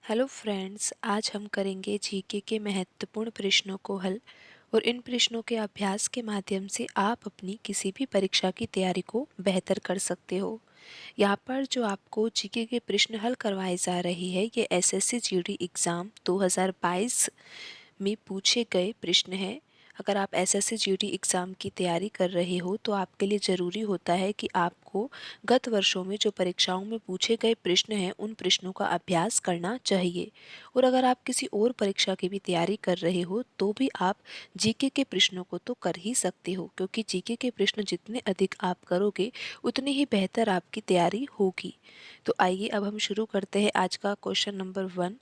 Hello friends, आज हम करेंगे जीके के महत्वपूर्ण प्रश्नों को हल और इन प्रश्नों के अभ्यास के माध्यम से आप अपनी किसी भी परीक्षा की तैयारी को बेहतर कर सकते हो। यहाँ पर जो आपको जीके के प्रश्न हल करवाए जा रहे हैं ये एसएससी जीडी एग्ज़ाम 2022 में पूछे गए प्रश्न हैं। अगर आप एसएससी जीडी एग्ज़ाम की तैयारी कर रहे हो तो आपके लिए ज़रूरी होता है कि आपको गत वर्षों में जो परीक्षाओं में पूछे गए प्रश्न हैं उन प्रश्नों का अभ्यास करना चाहिए। और अगर आप किसी और परीक्षा की भी तैयारी कर रहे हो तो भी आप जीके के प्रश्नों को तो कर ही सकते हो, क्योंकि जीके के प्रश्न जितने अधिक आप करोगे उतनी ही बेहतर आपकी तैयारी होगी। तो आइए अब हम शुरू करते हैं आज का क्वेश्चन नंबर 1।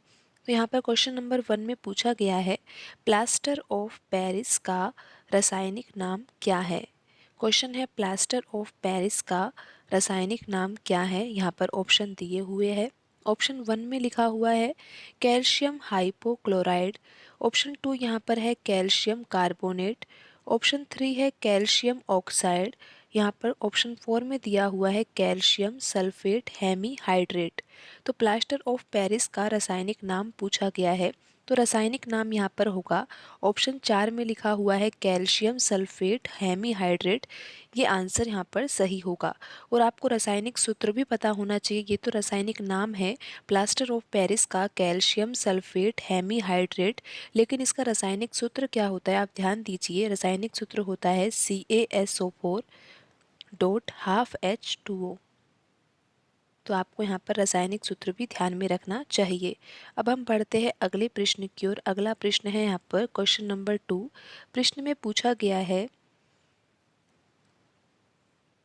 तो यहाँ पर क्वेश्चन नंबर 1 में पूछा गया है, प्लास्टर ऑफ पेरिस का रासायनिक नाम क्या है। क्वेश्चन है प्लास्टर ऑफ पेरिस का रासायनिक नाम क्या है। यहाँ पर ऑप्शन दिए हुए हैं। ऑप्शन 1 में लिखा हुआ है कैल्शियम हाइपोक्लोराइड। ऑप्शन 2 यहाँ पर है कैल्शियम कार्बोनेट। ऑप्शन 3 है कैल्शियम ऑक्साइड। यहाँ पर ऑप्शन 4 में दिया हुआ है कैल्शियम सल्फेट हेमीहाइड्रेट। तो प्लास्टर ऑफ पेरिस का रासायनिक नाम पूछा गया है, तो रासायनिक नाम यहाँ पर होगा ऑप्शन 4 में लिखा हुआ है कैल्शियम सल्फेट हेमीहाइड्रेट। ये आंसर यहाँ पर सही होगा। और आपको रासायनिक सूत्र भी पता होना चाहिए। ये तो रासायनिक नाम है प्लास्टर ऑफ पेरिस का कैल्शियम सल्फेट हेमीहाइड्रेट, लेकिन इसका रासायनिक सूत्र क्या होता है आप ध्यान दीजिए। रासायनिक सूत्र होता है CaSO4.12H2O। तो आपको यहाँ पर रासायनिक सूत्र भी ध्यान में रखना चाहिए। अब हम बढ़ते हैं अगले प्रश्न की ओर। अगला प्रश्न है यहाँ पर क्वेश्चन नंबर 2। प्रश्न में पूछा गया है,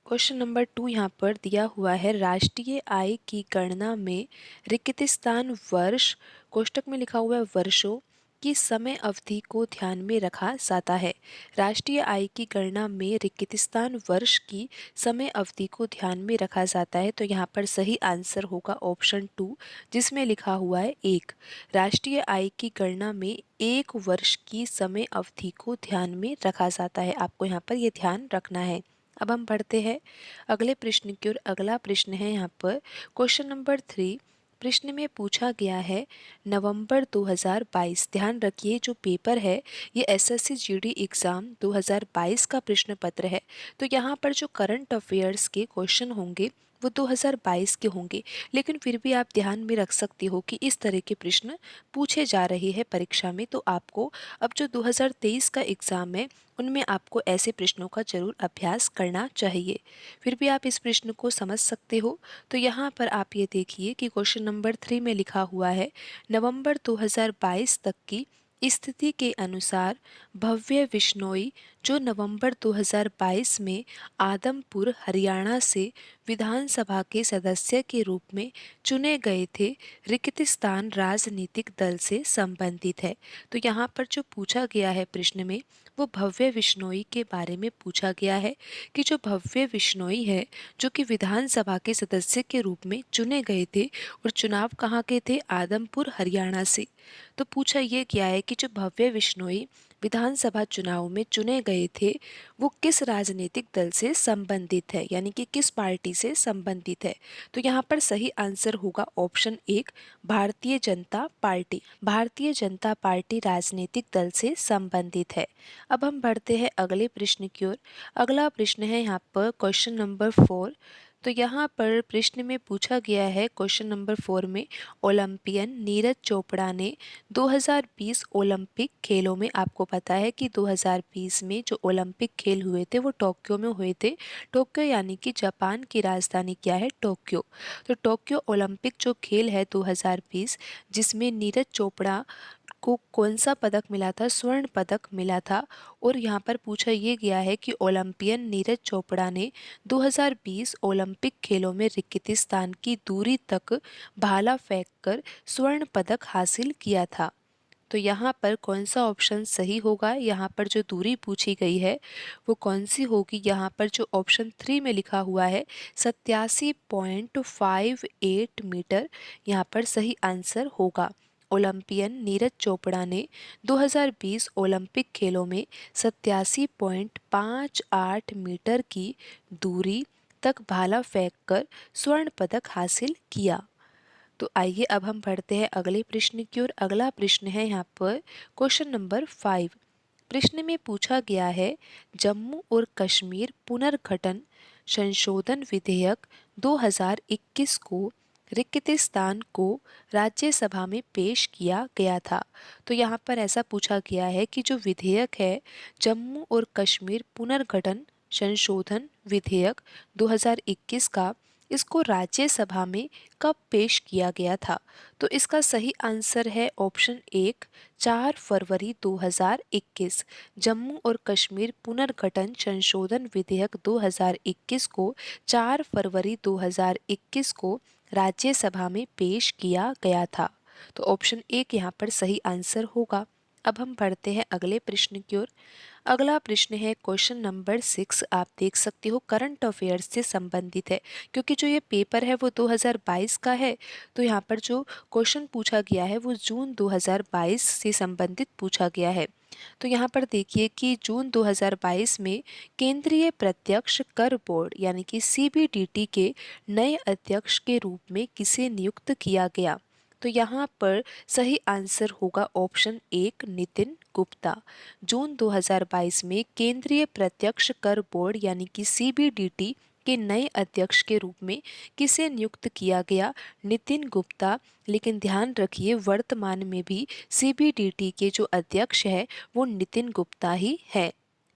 क्वेश्चन नंबर 2 यहाँ पर दिया हुआ है राष्ट्रीय आय की गणना में रिक्तिस्थान वर्ष, कोष्टक में लिखा हुआ है वर्षों की समय अवधि को ध्यान में रखा जाता है। राष्ट्रीय आय की गणना में रिक्तिस्थान वर्ष की समय अवधि को ध्यान में रखा जाता है। तो यहाँ पर सही आंसर होगा ऑप्शन 2, जिसमें लिखा हुआ है 1। राष्ट्रीय आय की गणना में 1 वर्ष की समय अवधि को ध्यान में रखा जाता है। आपको यहाँ पर ये ध्यान रखना है। अब हम बढ़ते हैं अगले प्रश्न की ओर। अगला प्रश्न है यहाँ पर क्वेश्चन नंबर 3। प्रश्न में पूछा गया है नवंबर 2022। ध्यान रखिए जो पेपर है ये एसएससी जीडी एग्ज़ाम 2022 का प्रश्न पत्र है। तो यहाँ पर जो करंट अफेयर्स के क्वेश्चन होंगे वो 2022 के होंगे, लेकिन फिर भी आप ध्यान में रख सकते हो कि इस तरह के प्रश्न पूछे जा रहे हैं परीक्षा में। तो आपको अब जो 2023 का एग्ज़ाम है उनमें आपको ऐसे प्रश्नों का जरूर अभ्यास करना चाहिए। फिर भी आप इस प्रश्न को समझ सकते हो। तो यहाँ पर आप ये देखिए कि क्वेश्चन नंबर 3 में लिखा हुआ है नवंबर 2022 तक की स्थिति के अनुसार भव्य बिश्नोई जो नवंबर 2022 में आदमपुर हरियाणा से विधानसभा के सदस्य के रूप में चुने गए थे, रिक्तिस्थान राजनीतिक दल से संबंधित है। तो यहाँ पर जो पूछा गया है प्रश्न में वो भव्य बिश्नोई के बारे में पूछा गया है कि जो भव्य बिश्नोई है जो कि विधानसभा के सदस्य के रूप में चुने गए थे और चुनाव कहाँ के थे, आदमपुर हरियाणा से। तो पूछा ये गया है कि जो भव्य बिश्नोई विधानसभा चुनाव में चुने गए थे वो किस राजनीतिक दल से संबंधित है, यानी कि किस पार्टी से संबंधित है। तो यहाँ पर सही आंसर होगा option 1, Bharatiya Janata party. Bharatiya Janata party राजनीतिक दल से संबंधित है। अब हम बढ़ते हैं अगले प्रश्न की ओर। अगला प्रश्न है यहाँ पर क्वेश्चन नंबर 4। तो यहाँ पर प्रश्न में पूछा गया है क्वेश्चन नंबर 4 में ओलंपियन नीरज चोपड़ा ने 2020 ओलंपिक खेलों में, आपको पता है कि 2020 में जो ओलंपिक खेल हुए थे वो टोक्यो में हुए थे। टोक्यो यानी कि जापान की राजधानी क्या है, टोक्यो। तो टोक्यो ओलंपिक जो खेल है 2020 जिसमें नीरज चोपड़ा को कौन सा पदक मिला था, स्वर्ण पदक मिला था। और यहाँ पर पूछा ये गया है कि ओलंपियन नीरज चोपड़ा ने 2020 ओलंपिक खेलों में रिक्तिस्थान की दूरी तक भाला फेंककर स्वर्ण पदक हासिल किया था। तो यहाँ पर कौन सा ऑप्शन सही होगा, यहाँ पर जो दूरी पूछी गई है वो कौन सी होगी। यहाँ पर जो ऑप्शन 3 में लिखा हुआ है 87.58 मीटर, यहाँ पर सही आंसर होगा। ओलंपियन नीरज चोपड़ा ने 2020 ओलंपिक खेलों में 87.58 मीटर की दूरी तक भाला फेंककर स्वर्ण पदक हासिल किया। तो आइए अब हम बढ़ते हैं अगले प्रश्न की ओर। अगला प्रश्न है यहाँ पर क्वेश्चन नंबर 5। प्रश्न में पूछा गया है, जम्मू और कश्मीर पुनर्गठन संशोधन विधेयक 2021 को रिक्तिस्तान को राज्यसभा में पेश किया गया था। तो यहाँ पर ऐसा पूछा गया है कि जो विधेयक है जम्मू और कश्मीर पुनर्गठन संशोधन विधेयक 2021 का, इसको राज्यसभा में कब पेश किया गया था। तो इसका सही आंसर है ऑप्शन 1, 4 फरवरी 2021। जम्मू और कश्मीर पुनर्गठन संशोधन विधेयक 2021 को 4 फरवरी 2021 को राज्यसभा में पेश किया गया था। तो ऑप्शन 1 यहाँ पर सही आंसर होगा। अब हम बढ़ते हैं अगले प्रश्न की ओर। अगला प्रश्न है क्वेश्चन नंबर 6। आप देख सकते हो करंट अफेयर्स से संबंधित है, क्योंकि जो ये पेपर है वो 2022 का है। तो यहाँ पर जो क्वेश्चन पूछा गया है वो जून 2022 से संबंधित पूछा गया है। तो यहाँ पर देखिए कि जून 2022 में केंद्रीय प्रत्यक्ष कर बोर्ड यानी कि सीबीडीटी के नए अध्यक्ष के रूप में किसे नियुक्त किया गया। तो यहाँ पर सही आंसर होगा ऑप्शन 1, नितिन गुप्ता। जून 2022 में केंद्रीय प्रत्यक्ष कर बोर्ड यानी कि सीबीडीटी के नए अध्यक्ष के रूप में किसे नियुक्त किया गया, नितिन गुप्ता। लेकिन ध्यान रखिए वर्तमान में भी सीबीडीटी के जो अध्यक्ष है वो नितिन गुप्ता ही है।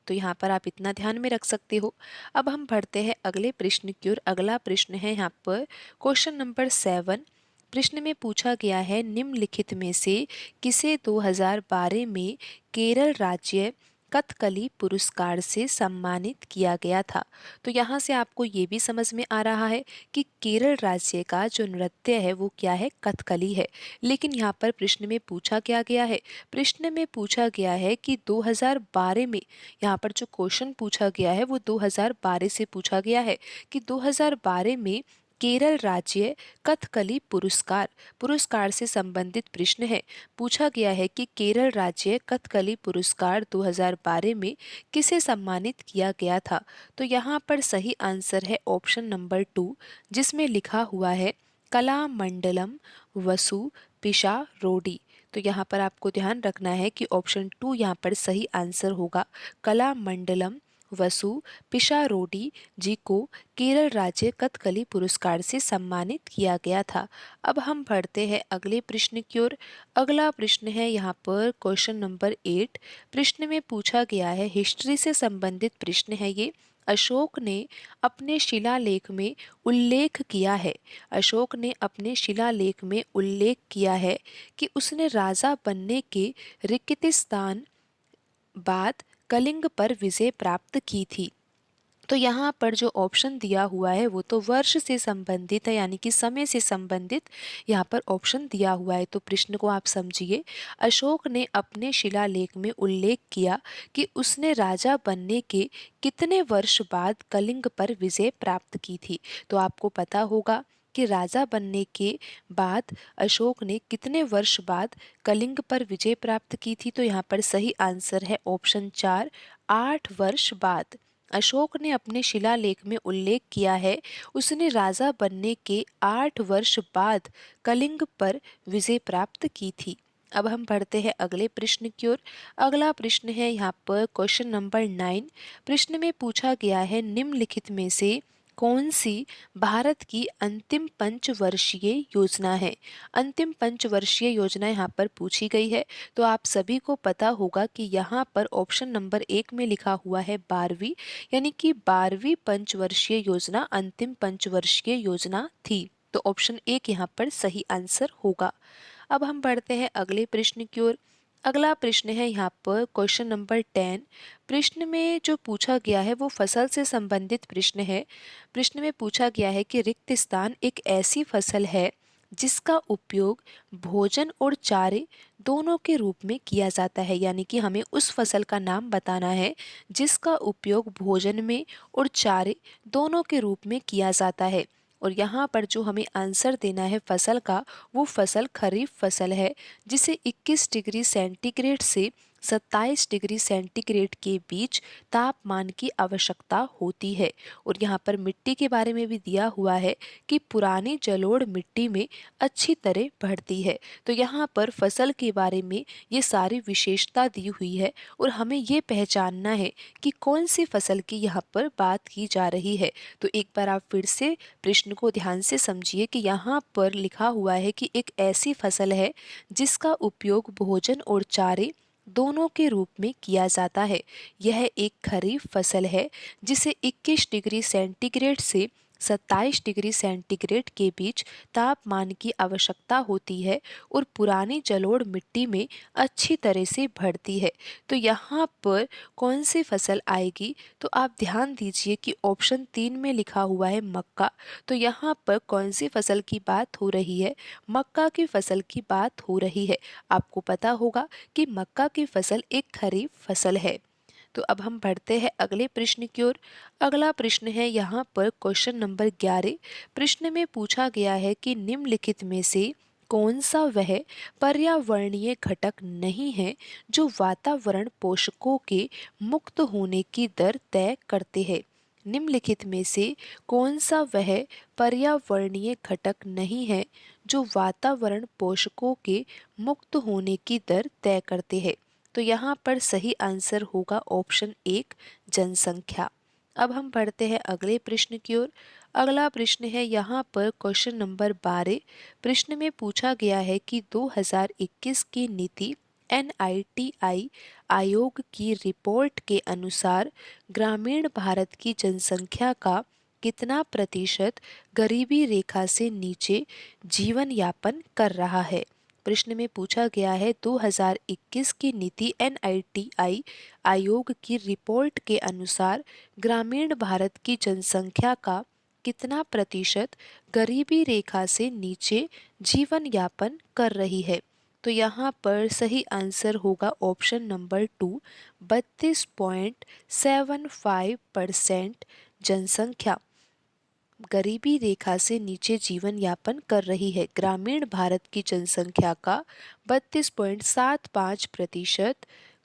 तो यहाँ पर आप इतना ध्यान में रख सकते हो। अब हम बढ़ते हैं अगले प्रश्न की ओर। अगला प्रश्न है यहाँ पर क्वेश्चन नंबर 7। प्रश्न में पूछा गया है, निम्नलिखित में से किसे 2012 में केरल राज्य कथकली पुरस्कार से सम्मानित किया गया था। तो यहाँ से आपको ये भी समझ में आ रहा है कि केरल राज्य का जो नृत्य है वो क्या है, कथकली है। लेकिन यहाँ पर प्रश्न में पूछा क्या गया है, प्रश्न में पूछा गया है कि 2012 में, यहाँ पर जो क्वेश्चन पूछा गया है वो 2012 से पूछा गया है कि 2012 में केरल राज्य कथकली पुरस्कार से संबंधित प्रश्न है। पूछा गया है कि केरल राज्य कथकली पुरस्कार 2012 में किसे सम्मानित किया गया था। तो यहाँ पर सही आंसर है ऑप्शन नंबर 2, जिसमें लिखा हुआ है कलामंडलम वसु पिशारोडी। तो यहाँ पर आपको ध्यान रखना है कि ऑप्शन 2 यहाँ पर सही आंसर होगा। कलामंडलम वसु पिशारोडी जी को केरल राज्य कथकली पुरस्कार से सम्मानित किया गया था। अब हम बढ़ते हैं अगले प्रश्न की ओर। अगला प्रश्न है यहाँ पर क्वेश्चन नंबर 8। प्रश्न में पूछा गया है, हिस्ट्री से संबंधित प्रश्न है ये। अशोक ने अपने शिलालेख में उल्लेख किया है, अशोक ने अपने शिलालेख में उल्लेख किया है कि उसने राजा बनने के रिक्तिस्तान बाद कलिंग पर विजय प्राप्त की थी। तो यहाँ पर जो ऑप्शन दिया हुआ है वो तो वर्ष से संबंधित है, यानी कि समय से संबंधित यहाँ पर ऑप्शन दिया हुआ है। तो प्रश्न को आप समझिए, अशोक ने अपने शिलालेख में उल्लेख किया कि उसने राजा बनने के कितने वर्ष बाद कलिंग पर विजय प्राप्त की थी। तो आपको पता होगा कि राजा बनने के बाद अशोक ने कितने वर्ष बाद कलिंग पर विजय प्राप्त की थी। तो यहाँ पर सही आंसर है ऑप्शन 4, 8 वर्ष बाद। अशोक ने अपने शिलालेख में उल्लेख किया है उसने राजा बनने के 8 वर्ष बाद कलिंग पर विजय प्राप्त की थी। अब हम बढ़ते हैं अगले प्रश्न की ओर। अगला प्रश्न है यहाँ पर क्वेश्चन नंबर 9। प्रश्न में पूछा गया है, निम्नलिखित में से कौन सी भारत की अंतिम पंचवर्षीय योजना है। अंतिम पंचवर्षीय योजना यहाँ पर पूछी गई है। तो आप सभी को पता होगा कि यहाँ पर ऑप्शन नंबर 1 में लिखा हुआ है 12वीं, यानी कि 12वीं पंचवर्षीय योजना अंतिम पंचवर्षीय योजना थी। तो ऑप्शन 1 यहाँ पर सही आंसर होगा। अब हम बढ़ते हैं अगले प्रश्न की ओर। अगला प्रश्न है यहाँ पर क्वेश्चन नंबर 10। प्रश्न में जो पूछा गया है वो फसल से संबंधित प्रश्न है। प्रश्न में पूछा गया है कि रिक्त स्थान एक ऐसी फसल है जिसका उपयोग भोजन और चारे दोनों के रूप में किया जाता है, यानी कि हमें उस फसल का नाम बताना है जिसका उपयोग भोजन में और चारे दोनों के रूप में किया जाता है। और यहाँ पर जो हमें आंसर देना है फसल का, वो फसल खरीफ फसल है जिसे 21 डिग्री सेंटीग्रेड से 27 डिग्री सेंटीग्रेड के बीच तापमान की आवश्यकता होती है। और यहाँ पर मिट्टी के बारे में भी दिया हुआ है कि पुरानी जलोढ़ मिट्टी में अच्छी तरह बढ़ती है। तो यहाँ पर फसल के बारे में ये सारी विशेषता दी हुई है और हमें ये पहचानना है कि कौन सी फसल की यहाँ पर बात की जा रही है। तो एक बार आप फिर से प्रश्न को ध्यान से समझिए कि यहाँ पर लिखा हुआ है कि एक ऐसी फसल है जिसका उपयोग भोजन और चारे दोनों के रूप में किया जाता है। यह एक खरीफ फसल है जिसे 21 डिग्री सेंटीग्रेड से 27 डिग्री सेंटीग्रेड के बीच तापमान की आवश्यकता होती है और पुरानी जलोढ़ मिट्टी में अच्छी तरह से बढ़ती है। तो यहाँ पर कौन सी फसल आएगी, तो आप ध्यान दीजिए कि ऑप्शन 3 में लिखा हुआ है मक्का। तो यहाँ पर कौन सी फसल की बात हो रही है, मक्का की फसल की बात हो रही है। आपको पता होगा कि मक्का की फसल एक खरीफ फसल है। तो अब हम बढ़ते हैं अगले प्रश्न की ओर। अगला प्रश्न है यहाँ पर क्वेश्चन नंबर 11। प्रश्न में पूछा गया है कि निम्नलिखित में से कौन सा वह पर्यावरणीय घटक नहीं है जो वातावरण पोषकों के मुक्त होने की दर तय करते हैं। निम्नलिखित में से कौन सा वह पर्यावरणीय घटक नहीं है जो वातावरण पोषकों के मुक्त होने की दर तय करते हैं। तो यहाँ पर सही आंसर होगा ऑप्शन 1 जनसंख्या। अब हम बढ़ते हैं अगले प्रश्न की ओर। अगला प्रश्न है यहाँ पर क्वेश्चन नंबर 12। प्रश्न में पूछा गया है कि 2021 की नीति NITI आयोग की रिपोर्ट के अनुसार ग्रामीण भारत की जनसंख्या का कितना प्रतिशत गरीबी रेखा से नीचे जीवन यापन कर रहा है। प्रश्न में पूछा गया है 2021 की नीति NITI आयोग की रिपोर्ट के अनुसार ग्रामीण भारत की जनसंख्या का कितना प्रतिशत गरीबी रेखा से नीचे जीवन यापन कर रही है। तो यहाँ पर सही आंसर होगा ऑप्शन नंबर 2 32.75% जनसंख्या गरीबी रेखा से नीचे जीवन यापन कर रही है। ग्रामीण भारत की जनसंख्या का 32.75%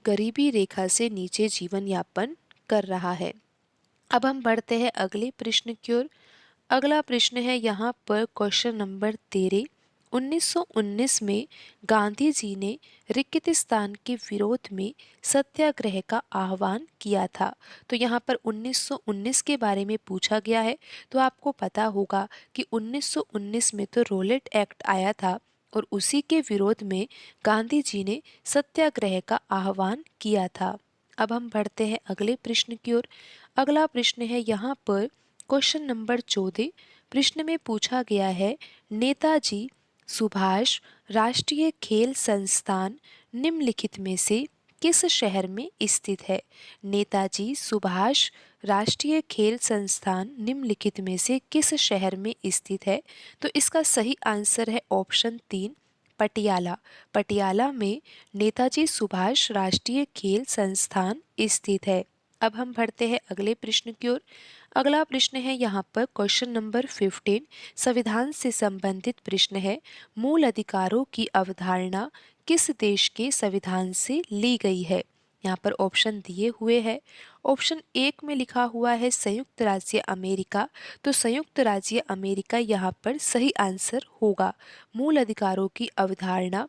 गरीबी रेखा से नीचे जीवन यापन कर रहा है। अब हम बढ़ते हैं अगले प्रश्न की ओर। अगला प्रश्न है यहाँ पर क्वेश्चन नंबर 13। 1919 में गांधी जी ने रिक्तिस्तान के विरोध में सत्याग्रह का आह्वान किया था। तो यहाँ पर 1919 के बारे में पूछा गया है। तो आपको पता होगा कि 1919 में तो रोलेट एक्ट आया था और उसी के विरोध में गांधी जी ने सत्याग्रह का आह्वान किया था। अब हम बढ़ते हैं अगले प्रश्न की ओर। अगला प्रश्न है यहाँ पर क्वेश्चन नंबर 14। प्रश्न में पूछा गया है नेताजी सुभाष राष्ट्रीय खेल संस्थान निम्नलिखित में से किस शहर में स्थित है। नेताजी सुभाष राष्ट्रीय खेल संस्थान निम्नलिखित में से किस शहर में स्थित है। तो इसका सही आंसर है ऑप्शन 3 पटियाला। पटियाला में नेताजी सुभाष राष्ट्रीय खेल संस्थान स्थित है। अब हम बढ़ते हैं अगले प्रश्न की ओर। अगला प्रश्न है यहाँ पर क्वेश्चन नंबर 15। संविधान से संबंधित प्रश्न है मूल अधिकारों की अवधारणा किस देश के संविधान से ली गई है। यहाँ पर ऑप्शन दिए हुए हैं। ऑप्शन 1 में लिखा हुआ है संयुक्त राज्य अमेरिका। तो संयुक्त राज्य अमेरिका यहाँ पर सही आंसर होगा। मूल अधिकारों की अवधारणा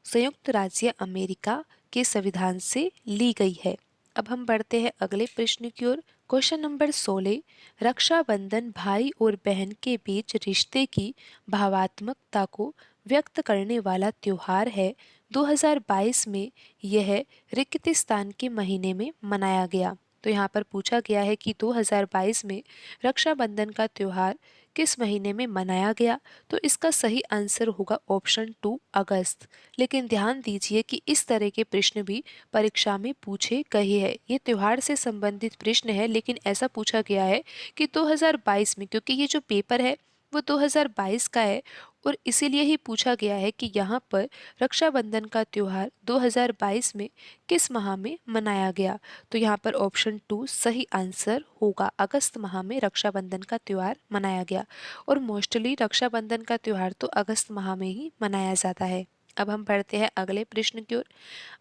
संयुक्त राज्य अमेरिका के संविधान से ली गई है। अब हम बढ़ते हैं अगले प्रश्न की ओर। Question number 16। रक्षाबंधन भाई और बहन के बीच रिश्ते की भावात्मकता को व्यक्त करने वाला त्योहार है। 2022 में यह रिक्तिस्तान के महीने में मनाया गया। तो यहाँ पर पूछा गया है कि 2022 में रक्षाबंधन का त्योहार किस महीने में मनाया गया। तो इसका सही आंसर होगा ऑप्शन 2 अगस्त। लेकिन ध्यान दीजिए कि इस तरह के प्रश्न भी परीक्षा में पूछे गए हैं। ये त्योहार से संबंधित प्रश्न है, लेकिन ऐसा पूछा गया है कि 2022 में, क्योंकि ये जो पेपर है वो 2022 का है और इसीलिए ही पूछा गया है कि यहाँ पर रक्षाबंधन का त्योहार 2022 में किस माह में मनाया गया। तो यहाँ पर ऑप्शन 2 सही आंसर होगा। अगस्त माह में रक्षाबंधन का त्योहार मनाया गया और मोस्टली रक्षाबंधन का त्योहार तो अगस्त माह में ही मनाया जाता है। अब हम बढ़ते हैं अगले प्रश्न की ओर।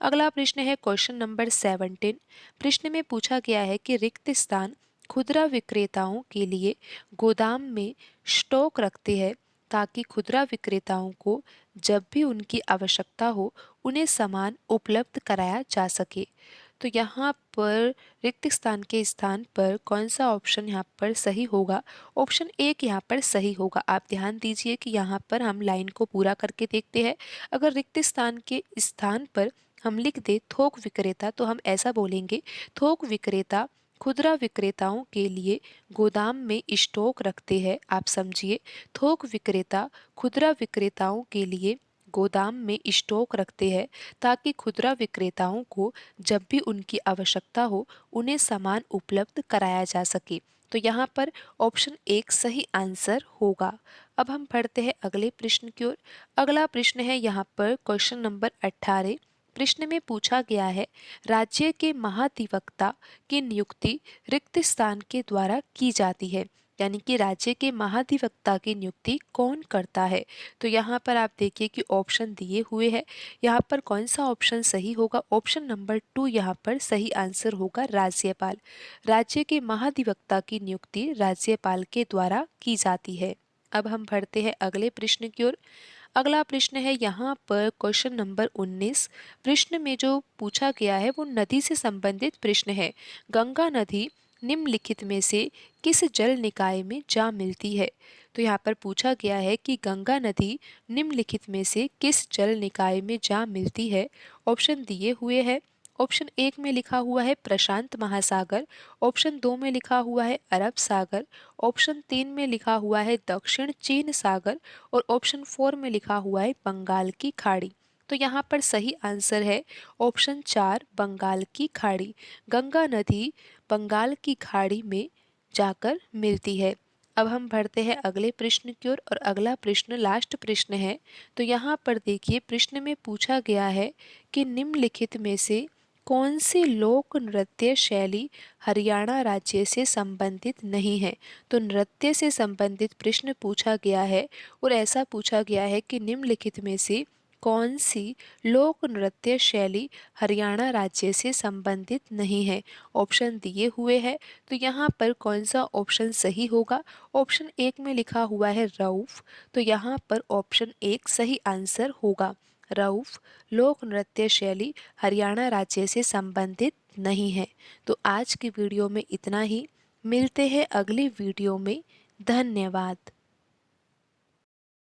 अगला प्रश्न है क्वेश्चन नंबर 17। प्रश्न में पूछा गया है कि रिक्त स्थान खुदरा विक्रेताओं के लिए गोदाम में स्टॉक रखते हैं ताकि खुदरा विक्रेताओं को जब भी उनकी आवश्यकता हो उन्हें सामान उपलब्ध कराया जा सके। तो यहाँ पर रिक्त स्थान के स्थान पर कौन सा ऑप्शन यहाँ पर सही होगा? ऑप्शन एक यहाँ पर सही होगा। आप ध्यान दीजिए कि यहाँ पर हम लाइन को पूरा करके देखते हैं। अगर रिक्त स्थान के स्थान पर हम लिख दे थोक विक्रेता, तो हम ऐसा बोलेंगे, थोक विक्रेता खुदरा विक्रेताओं के लिए गोदाम में स्टॉक रखते हैं। आप समझिए, थोक विक्रेता खुदरा विक्रेताओं के लिए गोदाम में स्टॉक रखते हैं ताकि खुदरा विक्रेताओं को जब भी उनकी आवश्यकता हो उन्हें सामान उपलब्ध कराया जा सके। तो यहाँ पर ऑप्शन एक सही आंसर होगा। अब हम बढ़ते हैं अगले प्रश्न की ओर। अगला प्रश्न है यहाँ पर क्वेश्चन नंबर 18। प्रश्न में पूछा गया है, राज्य के महाधिवक्ता की नियुक्ति रिक्त स्थान के द्वारा की जाती है, यानी कि राज्य के महाधिवक्ता की नियुक्ति कौन करता है? तो यहाँ पर आप देखिए कि ऑप्शन दिए हुए हैं। यहाँ पर कौन सा ऑप्शन सही होगा? ऑप्शन नंबर 2 यहाँ पर सही आंसर होगा, राज्यपाल। राज्य के महाधिवक्ता की नियुक्ति राज्यपाल के द्वारा की जाती है। अब हम बढ़ते हैं अगले प्रश्न की ओर। अगला प्रश्न है यहाँ पर क्वेश्चन नंबर 19। प्रश्न में जो पूछा गया है वो नदी से संबंधित प्रश्न है। गंगा नदी निम्नलिखित में से किस जल निकाय में जा मिलती है? तो यहाँ पर पूछा गया है कि गंगा नदी निम्नलिखित में से किस जल निकाय में जा मिलती है। ऑप्शन दिए हुए हैं। ऑप्शन एक में लिखा हुआ है प्रशांत महासागर, ऑप्शन दो में लिखा हुआ है अरब सागर, ऑप्शन तीन में लिखा हुआ है दक्षिण चीन सागर और ऑप्शन फोर में लिखा हुआ है बंगाल की खाड़ी। तो यहाँ पर सही आंसर है ऑप्शन 4, बंगाल की खाड़ी। गंगा नदी बंगाल की खाड़ी में जाकर मिलती है। अब हम बढ़ते हैं अगले प्रश्न की ओर और अगला प्रश्न लास्ट प्रश्न है। तो यहाँ पर देखिए, प्रश्न में पूछा गया है कि निम्नलिखित में से कौन सी लोक नृत्य शैली हरियाणा राज्य से संबंधित नहीं है? तो नृत्य से संबंधित प्रश्न पूछा गया है और ऐसा पूछा गया है कि निम्नलिखित में से कौन सी लोक नृत्य शैली हरियाणा राज्य से संबंधित नहीं है। ऑप्शन दिए हुए हैं। तो यहाँ पर कौन सा ऑप्शन सही होगा? ऑप्शन एक में लिखा हुआ है रऊफ, तो यहाँ पर ऑप्शन एक सही आंसर होगा। रऊफ लोक नृत्य शैली हरियाणा राज्य से संबंधित नहीं है। तो आज की वीडियो में इतना ही। मिलते हैं अगली वीडियो में। धन्यवाद।